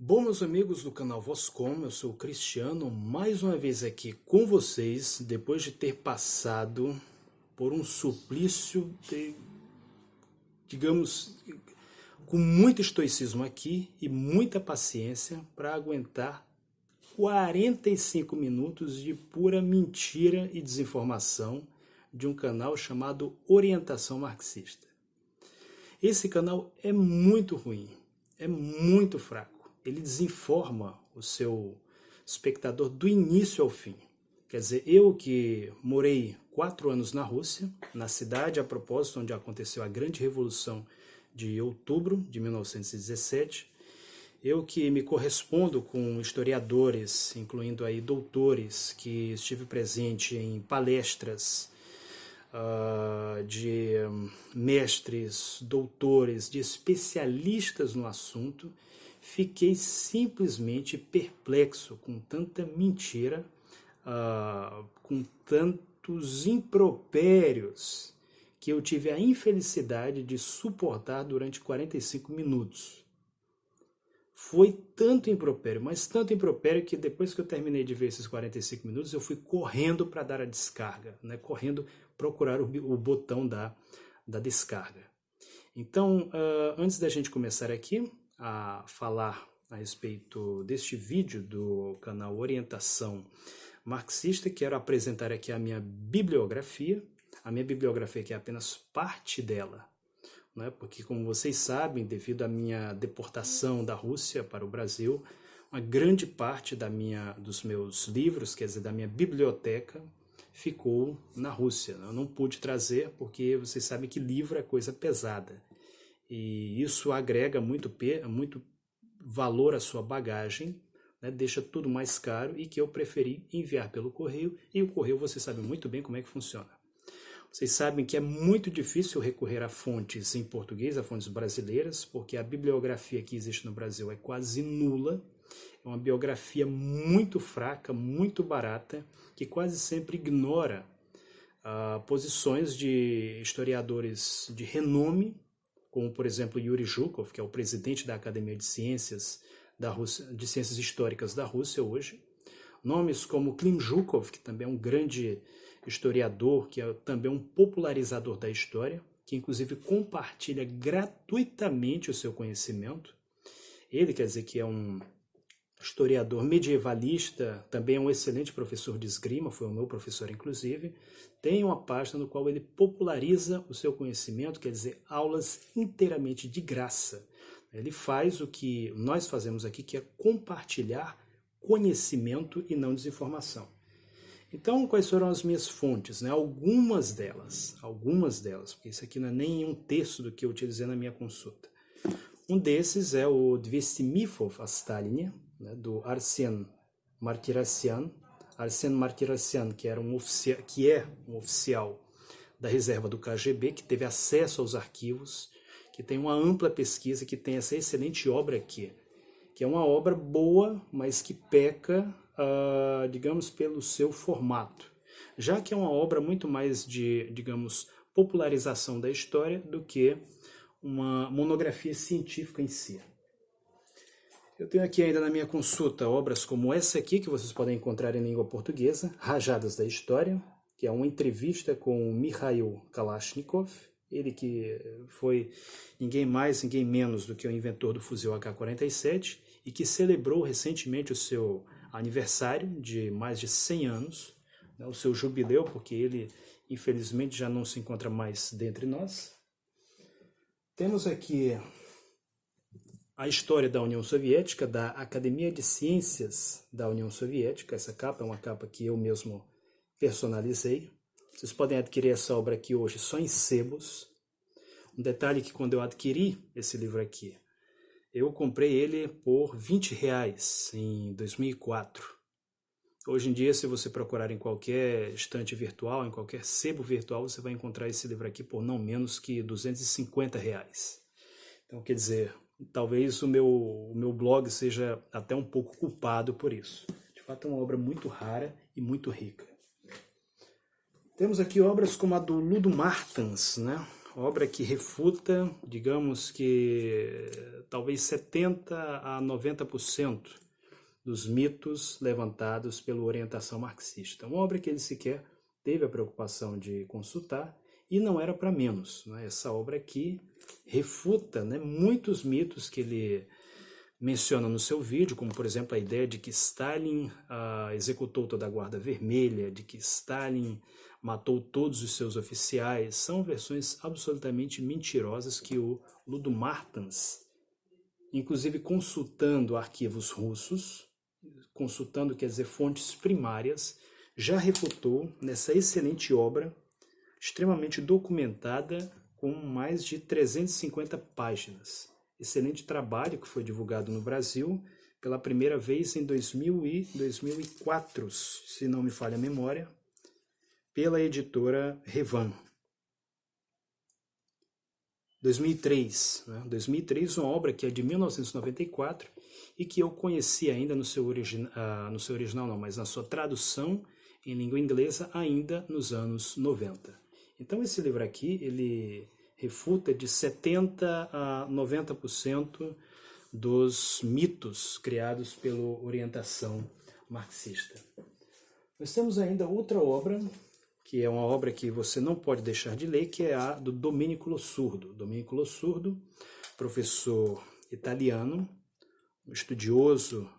Bom, meus amigos do canal Vozcom, eu sou o Cristiano, mais uma vez aqui com vocês, depois de ter passado por um suplício, digamos, com muito estoicismo aqui e muita paciência para aguentar 45 minutos de pura mentira e desinformação de um canal chamado Orientação Marxista. Esse canal é muito ruim, é muito fraco. Ele desinforma o seu espectador do início ao fim. Quer dizer, eu que morei 4 anos na Rússia, na cidade, a propósito, onde aconteceu a grande revolução de outubro de 1917, eu que me correspondo com historiadores, incluindo aí doutores, que estive presente em palestras de mestres, doutores, de especialistas no assunto, fiquei simplesmente perplexo com tanta mentira, com tantos impropérios que eu tive a infelicidade de suportar durante 45 minutos. Foi tanto impropério, mas tanto impropério que depois que eu terminei de ver esses 45 minutos, eu fui correndo para dar a descarga, né? Correndo procurar o botão da descarga. Então, antes da gente começar aqui a falar a respeito deste vídeo do canal Orientação Marxista, quero apresentar aqui a minha bibliografia. A minha bibliografia aqui é apenas parte dela, né? Porque, como vocês sabem, devido à minha deportação da Rússia para o Brasil, uma grande parte dos meus livros, quer dizer, da minha biblioteca, ficou na Rússia. Eu não pude trazer porque vocês sabem que livro é coisa pesada. E isso agrega muito valor à sua bagagem, né? Deixa tudo mais caro e que eu preferi enviar pelo correio. E o correio, vocês sabem muito bem como é que funciona. Vocês sabem que é muito difícil recorrer a fontes em português, a fontes brasileiras, porque a bibliografia que existe no Brasil é quase nula. É uma biografia muito fraca, muito barata, que quase sempre ignora posições de historiadores de renome, como, por exemplo, Yuri Zhukov, que é o presidente da Academia de Ciências da Rússia, de Ciências Históricas da Rússia hoje. Nomes como Klim Zhukov, que também é um grande historiador, que é também um popularizador da história, que inclusive compartilha gratuitamente o seu conhecimento. Ele, quer dizer, que é um historiador medievalista, também é um excelente professor de esgrima, foi o meu professor inclusive, tem uma página no qual ele populariza o seu conhecimento, quer dizer, aulas inteiramente de graça. Ele faz o que nós fazemos aqui, que é compartilhar conhecimento e não desinformação. Então, quais foram as minhas fontes? Né? Algumas delas, porque isso aqui não é nem um terço do que eu utilizei na minha consulta. Um desses é o 200 Mifov о Сталине, né, do Arsen Martirosyan. Arsen Martirosyan, que é um oficial da reserva do KGB, que teve acesso aos arquivos, que tem uma ampla pesquisa, que tem essa excelente obra aqui, que é uma obra boa, mas que peca, digamos, pelo seu formato, já que é uma obra muito mais de, digamos, popularização da história do que uma monografia científica em si. Eu tenho aqui ainda na minha consulta obras como essa aqui, que vocês podem encontrar em língua portuguesa, Rajadas da História, que é uma entrevista com Mikhail Kalashnikov, ele que foi ninguém mais, ninguém menos do que o inventor do fuzil AK-47 e que celebrou recentemente o seu aniversário de mais de 100 anos, né, o seu jubileu, porque ele infelizmente já não se encontra mais dentre nós. Temos aqui a história da União Soviética, da Academia de Ciências da União Soviética. Essa capa é uma capa que eu mesmo personalizei. Vocês podem adquirir essa obra aqui hoje só em sebos. Um detalhe que quando eu adquiri esse livro aqui, eu comprei ele por R$20 em 2004. Hoje em dia, se você procurar em qualquer estante virtual, em qualquer sebo virtual, você vai encontrar esse livro aqui por não menos que R$250. Então, quer dizer, talvez o meu blog seja até um pouco culpado por isso. De fato, é uma obra muito rara e muito rica. Temos aqui obras como a do Ludo Martens, né? obra que refuta, digamos que talvez 70 a 90% dos mitos levantados pela orientação marxista. Uma obra que ele sequer teve a preocupação de consultar e não era para menos. Né? Essa obra aqui refuta, né, muitos mitos que ele menciona no seu vídeo, como por exemplo a ideia de que Stalin executou toda a Guarda Vermelha, de que Stalin matou todos os seus oficiais. São versões absolutamente mentirosas que o Ludo Martens, inclusive consultando arquivos russos, consultando, quer dizer, fontes primárias, já refutou nessa excelente obra, extremamente documentada, com mais de 350 páginas. Excelente trabalho que foi divulgado no Brasil pela primeira vez em 2000 e 2004, se não me falha a memória, pela editora Revan. 2003, né? 2003, uma obra que é de 1994 e que eu conheci ainda no seu original não, mas na sua tradução em língua inglesa ainda nos anos 90. Então esse livro aqui, ele refuta de 70 a 90% dos mitos criados pela orientação marxista. Nós temos ainda outra obra, que é uma obra que você não pode deixar de ler, que é a do Domenico Lossurdo. Domenico Lossurdo, professor italiano, estudioso,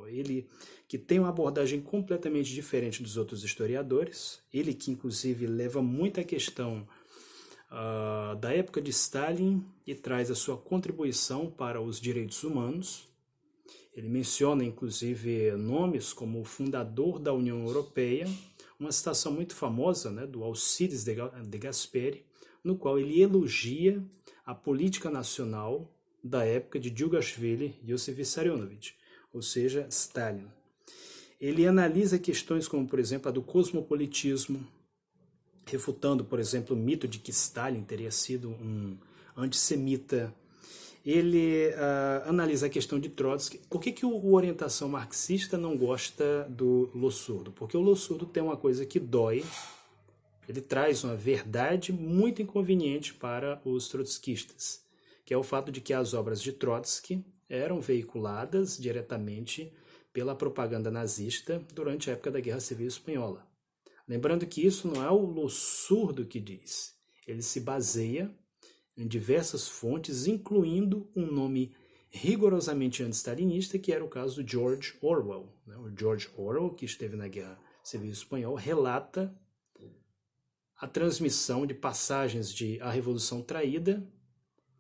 ele que tem uma abordagem completamente diferente dos outros historiadores, ele que inclusive leva muito a questão da época de Stalin e traz a sua contribuição para os direitos humanos. Ele menciona inclusive nomes como o fundador da União Europeia, uma citação muito famosa, né, do Alcides de Gasperi, no qual ele elogia a política nacional da época de Djugashvili e Iosif Vissarionovich, ou seja, Stalin. Ele analisa questões como, por exemplo, a do cosmopolitismo, refutando, por exemplo, o mito de que Stalin teria sido um antissemita. Ele analisa a questão de Trotsky. Por que o orientação marxista não gosta do Lossurdo? Porque o Lossurdo tem uma coisa que dói, ele traz uma verdade muito inconveniente para os trotskistas, que é o fato de que as obras de Trotsky eram veiculadas diretamente pela propaganda nazista durante a época da Guerra Civil Espanhola. Lembrando que isso não é o Lossurdo que diz, ele se baseia em diversas fontes, incluindo um nome rigorosamente anti-stalinista, que era o caso do George Orwell. O George Orwell, que esteve na Guerra Civil Espanhola, relata a transmissão de passagens de A Revolução Traída,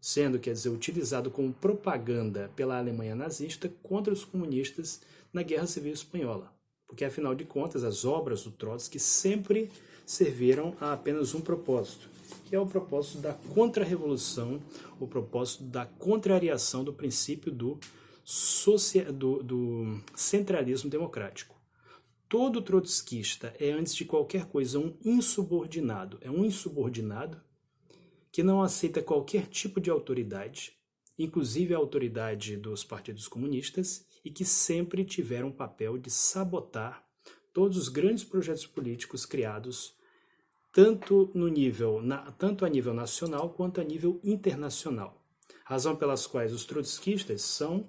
sendo, quer dizer, utilizado como propaganda pela Alemanha nazista contra os comunistas na Guerra Civil Espanhola. Porque, afinal de contas, as obras do Trotsky sempre serviram a apenas um propósito, que é o propósito da contra-revolução, o propósito da contrariação do princípio do centralismo democrático. Todo trotskista é, antes de qualquer coisa, um insubordinado. É um insubordinado que não aceita qualquer tipo de autoridade, inclusive a autoridade dos partidos comunistas, e que sempre tiveram um papel de sabotar todos os grandes projetos políticos criados tanto a nível nacional quanto a nível internacional. Razão pelas quais os trotskistas são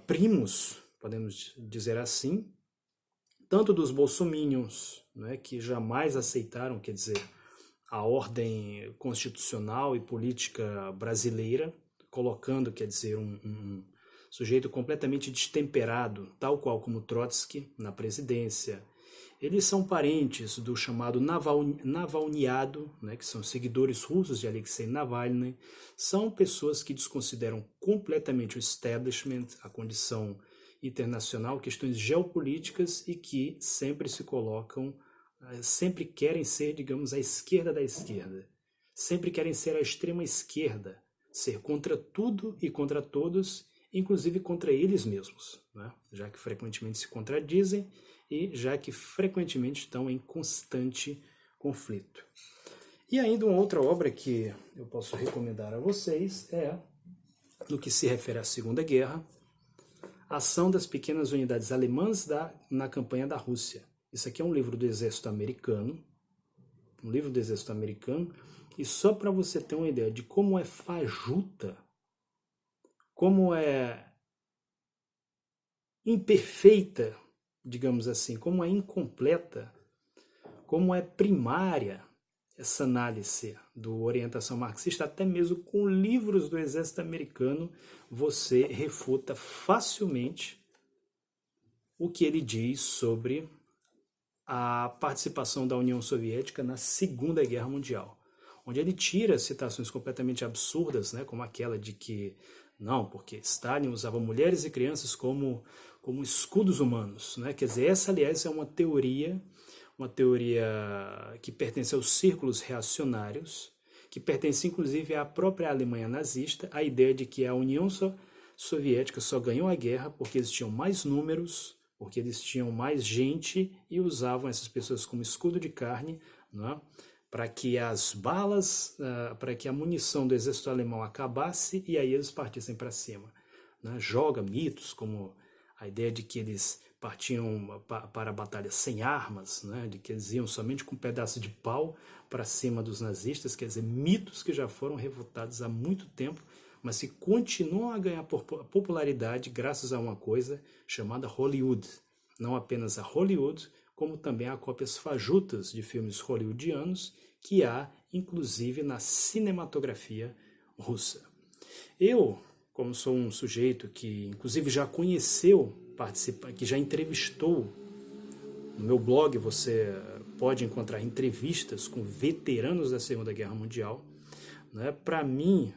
primos, podemos dizer assim, tanto dos bolsominions, né, que jamais aceitaram, quer dizer, a ordem constitucional e política brasileira, colocando, quer dizer, um sujeito completamente destemperado, tal qual como Trotsky, na presidência. Eles são parentes do chamado Navalnyado, né, que são seguidores russos de Alexei Navalny, são pessoas que desconsideram completamente o establishment, a condição internacional, questões geopolíticas e que sempre se colocam, sempre querem ser, digamos, a esquerda da esquerda, sempre querem ser a extrema esquerda, ser contra tudo e contra todos, inclusive contra eles mesmos, né, já que frequentemente se contradizem e já que frequentemente estão em constante conflito. E ainda uma outra obra que eu posso recomendar a vocês é, no que se refere à Segunda Guerra, a Ação das Pequenas Unidades Alemãs na Campanha da Rússia. Isso aqui é um livro do Exército Americano, E só para você ter uma ideia de como é fajuta, como é imperfeita, digamos assim, como é incompleta, como é primária essa análise do orientação marxista, até mesmo com livros do exército americano, você refuta facilmente o que ele diz sobre a participação da União Soviética na Segunda Guerra Mundial, onde ele tira citações completamente absurdas, né, como aquela de que não, porque Stalin usava mulheres e crianças como escudos humanos, né? Quer dizer, essa aliás é uma teoria que pertence aos círculos reacionários, que pertence inclusive à própria Alemanha nazista, a ideia de que a União Soviética só ganhou a guerra porque eles tinham mais números, porque eles tinham mais gente e usavam essas pessoas como escudo de carne, né, para que as balas, para que a munição do exército alemão acabasse e aí eles partissem para cima. Né? Joga mitos como a ideia de que eles partiam para a batalha sem armas, né, de que eles iam somente com um pedaço de pau para cima dos nazistas, quer dizer, mitos que já foram refutados há muito tempo, mas que continuam a ganhar popularidade graças a uma coisa chamada Hollywood. Não apenas a Hollywood, como também há cópias fajutas de filmes hollywoodianos que há, inclusive, na cinematografia russa. Eu, como sou um sujeito que, inclusive, já conheceu, que já entrevistou, no meu blog você pode encontrar entrevistas com veteranos da Segunda Guerra Mundial, né? Para mim,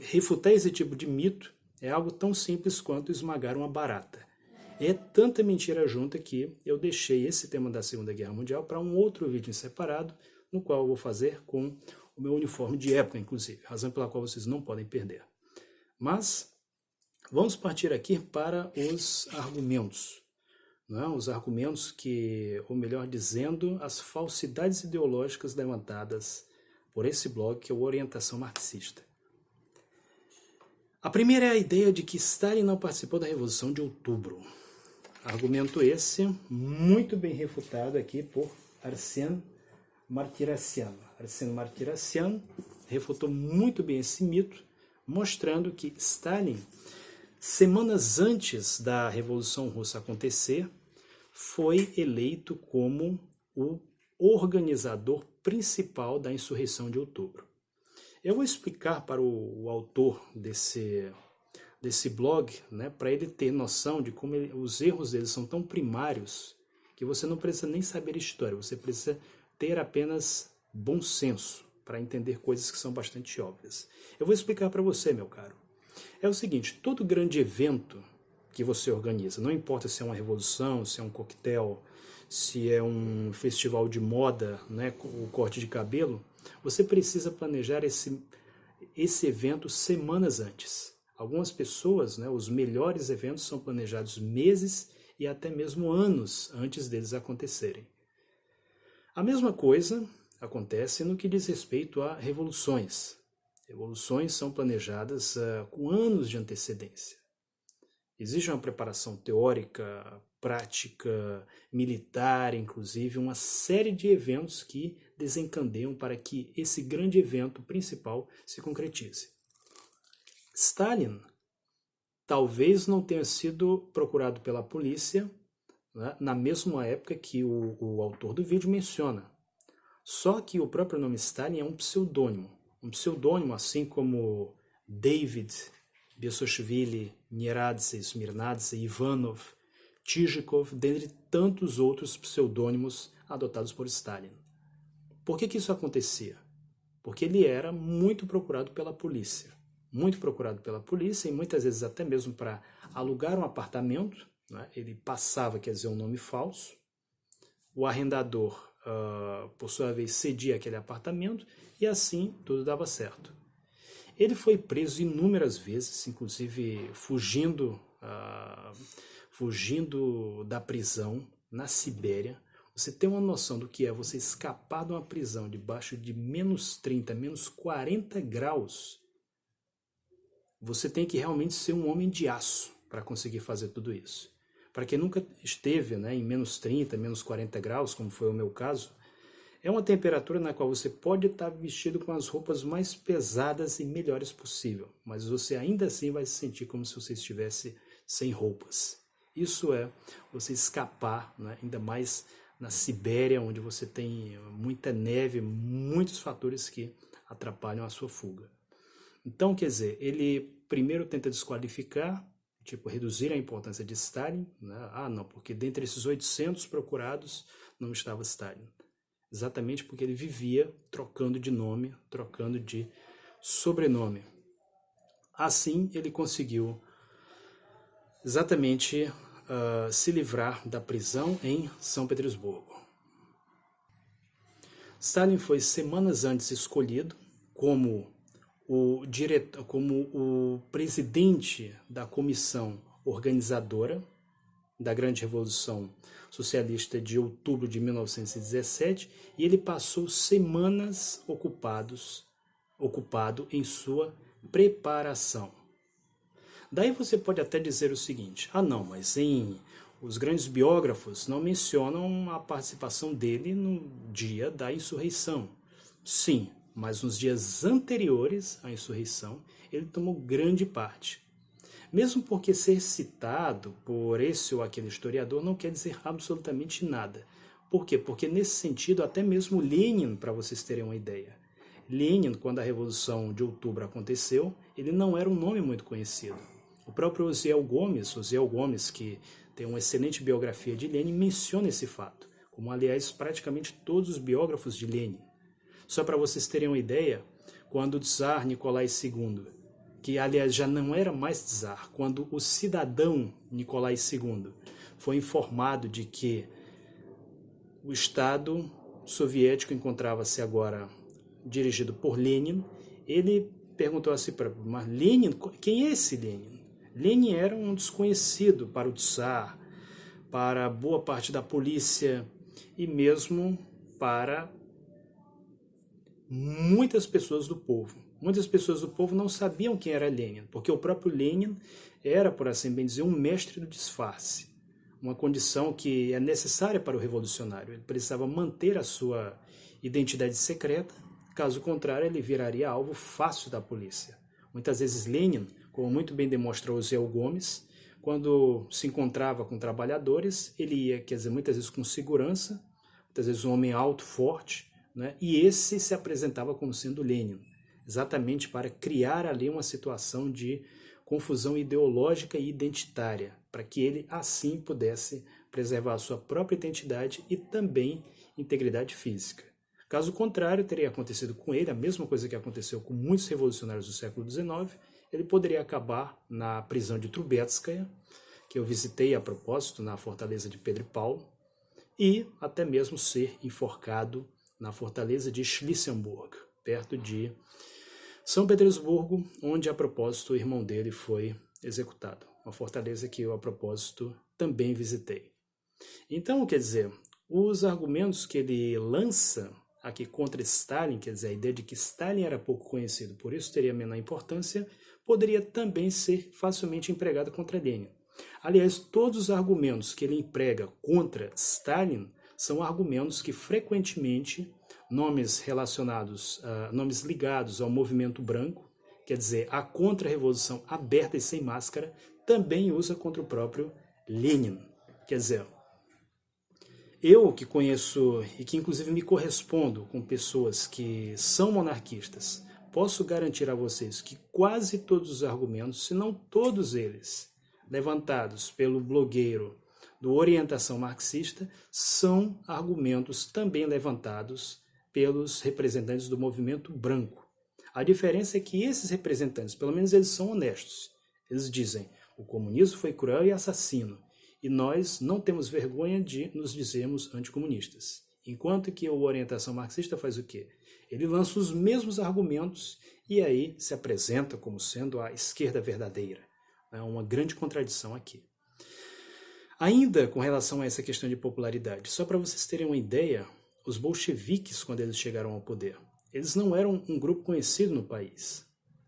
refutar esse tipo de mito é algo tão simples quanto esmagar uma barata. É tanta mentira junta que eu deixei esse tema da Segunda Guerra Mundial para um outro vídeo em separado, no qual eu vou fazer com o meu uniforme de época, inclusive, razão pela qual vocês não podem perder. Mas vamos partir aqui para os argumentos. Não é? Os argumentos que, ou melhor dizendo, as falsidades ideológicas levantadas por esse blog, que é o Orientação Marxista. A primeira é a ideia de que Stalin não participou da Revolução de Outubro. Argumento esse muito bem refutado aqui por Arsène Martirassian. Arsène Martirassian refutou muito bem esse mito, mostrando que Stalin, semanas antes da Revolução Russa acontecer, foi eleito como o organizador principal da insurreição de outubro. Eu vou explicar para o autor desse blog, né, para ele ter noção de como os erros dele são tão primários que você não precisa nem saber história, você precisa ter apenas bom senso para entender coisas que são bastante óbvias. Eu vou explicar para você, meu caro. É o seguinte, todo grande evento que você organiza, não importa se é uma revolução, se é um coquetel, se é um festival de moda, né, o corte de cabelo, você precisa planejar esse evento semanas antes. Algumas pessoas, né, os melhores eventos são planejados meses e até mesmo anos antes deles acontecerem. A mesma coisa acontece no que diz respeito a revoluções. Revoluções são planejadas com anos de antecedência. Existe uma preparação teórica, prática, militar, inclusive, uma série de eventos que desencadeiam para que esse grande evento principal se concretize. Stalin talvez não tenha sido procurado pela polícia, né, na mesma época que o autor do vídeo menciona. Só que o próprio nome Stalin é um pseudônimo assim como David, Besoshvili, Nieradze, Smirnadze, Ivanov, Tchizhikov, dentre tantos outros pseudônimos adotados por Stalin. Por que isso acontecia? Porque ele era muito procurado pela polícia. Muito procurado pela polícia e muitas vezes até mesmo para alugar um apartamento, né? Ele passava, quer dizer, um nome falso. O arrendador, por sua vez, cedia aquele apartamento e assim tudo dava certo. Ele foi preso inúmeras vezes, inclusive fugindo da prisão na Sibéria. Você tem uma noção do que é você escapar de uma prisão debaixo de menos 30, menos 40 graus. Você tem que realmente ser um homem de aço para conseguir fazer tudo isso. Para quem nunca esteve, né, em menos 30, menos 40 graus, como foi o meu caso, É uma temperatura na qual você pode estar vestido com as roupas mais pesadas e melhores possível, mas você ainda assim vai se sentir como se você estivesse sem roupas. Isso é você escapar, né? Ainda mais na Sibéria, onde você tem muita neve, muitos fatores que atrapalham a sua fuga. Então, quer dizer, ele primeiro tenta desqualificar, tipo, reduzir a importância de Stalin, né? Ah, não, porque dentre esses 800 procurados não estava Stalin. Exatamente porque ele vivia trocando de nome, trocando de sobrenome. Assim, ele conseguiu exatamente se livrar da prisão em São Petersburgo. Stalin foi semanas antes escolhido como como o presidente da comissão organizadora da Grande Revolução Socialista de outubro de 1917, e ele passou semanas ocupado em sua preparação. Daí você pode até dizer o seguinte: ah não, mas os grandes biógrafos não mencionam a participação dele no dia da insurreição. Sim, mas nos dias anteriores à insurreição ele tomou grande parte. Mesmo porque ser citado por esse ou aquele historiador não quer dizer absolutamente nada. Por quê? Porque nesse sentido, até mesmo Lenin, para vocês terem uma ideia, Lenin, quando a Revolução de Outubro aconteceu, ele não era um nome muito conhecido. O próprio Osiel Gomes, que tem uma excelente biografia de Lenin, menciona esse fato, como aliás praticamente todos os biógrafos de Lenin. Só para vocês terem uma ideia, quando o Tsar Nicolai II, que aliás já não era mais czar, quando o cidadão Nicolai II foi informado de que o Estado soviético encontrava-se agora dirigido por Lenin, ele perguntou a si próprio: mas Lenin, quem é esse Lenin? Lenin era um desconhecido para o czar, para boa parte da polícia e mesmo para muitas pessoas do povo. Muitas pessoas do povo não sabiam quem era Lenin, porque o próprio Lenin era, por assim bem dizer, um mestre do disfarce. Uma condição que é necessária para o revolucionário. Ele precisava manter a sua identidade secreta, caso contrário ele viraria alvo fácil da polícia. Muitas vezes Lenin, como muito bem demonstra Osiel Gomes, quando se encontrava com trabalhadores, ele ia, quer dizer, muitas vezes com segurança, muitas vezes um homem alto, forte, né? E esse se apresentava como sendo Lenin, exatamente para criar ali uma situação de confusão ideológica e identitária, para que ele assim pudesse preservar a sua própria identidade e também integridade física. Caso contrário, teria acontecido com ele a mesma coisa que aconteceu com muitos revolucionários do século XIX, ele poderia acabar na prisão de Trubetskaya, que eu visitei a propósito na fortaleza de Pedro e Paulo, e até mesmo ser enforcado na fortaleza de Schlisselburg, perto de São Petersburgo, onde a propósito o irmão dele foi executado. Uma fortaleza que eu a propósito também visitei. Então, quer dizer, os argumentos que ele lança aqui contra Stalin, quer dizer, a ideia de que Stalin era pouco conhecido, por isso teria menor importância, poderia também ser facilmente empregado contra Lenin. Aliás, todos os argumentos que ele emprega contra Stalin são argumentos que frequentemente nomes relacionados, nomes ligados ao movimento branco, quer dizer, a contra-revolução aberta e sem máscara, também usa contra o próprio Lenin. Quer dizer, eu que conheço e que inclusive me correspondo com pessoas que são monarquistas, posso garantir a vocês que quase todos os argumentos, se não todos eles, levantados pelo blogueiro do Orientação Marxista, são argumentos também levantados pelos representantes do movimento branco. A diferença é que esses representantes, pelo menos eles são honestos. Eles dizem: o comunismo foi cruel e assassino, e nós não temos vergonha de nos dizermos anticomunistas. Enquanto que o Orientação Marxista faz o quê? Ele lança os mesmos argumentos e aí se apresenta como sendo a esquerda verdadeira. É uma grande contradição aqui. Ainda com relação a essa questão de popularidade, só para vocês terem uma ideia, os bolcheviques, quando eles chegaram ao poder, eles não eram um grupo conhecido no país.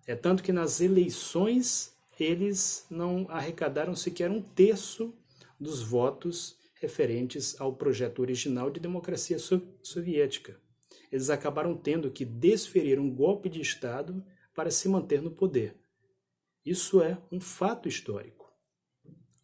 É tanto que nas eleições eles não arrecadaram sequer um terço dos votos referentes ao projeto original de democracia soviética. eles acabaram tendo que desferir um golpe de Estado para se manter no poder. Isso é um fato histórico.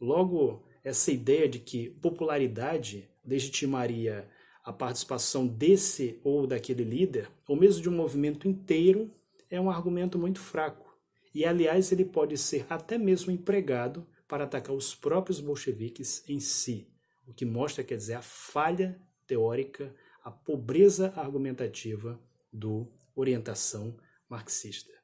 Logo, essa ideia de que popularidade legitimaria a participação desse ou daquele líder, ou mesmo de um movimento inteiro, é um argumento muito fraco. E, aliás, ele pode ser até mesmo empregado para atacar os próprios bolcheviques em si, o que mostra, quer dizer, a falha teórica, a pobreza argumentativa do orientação marxista.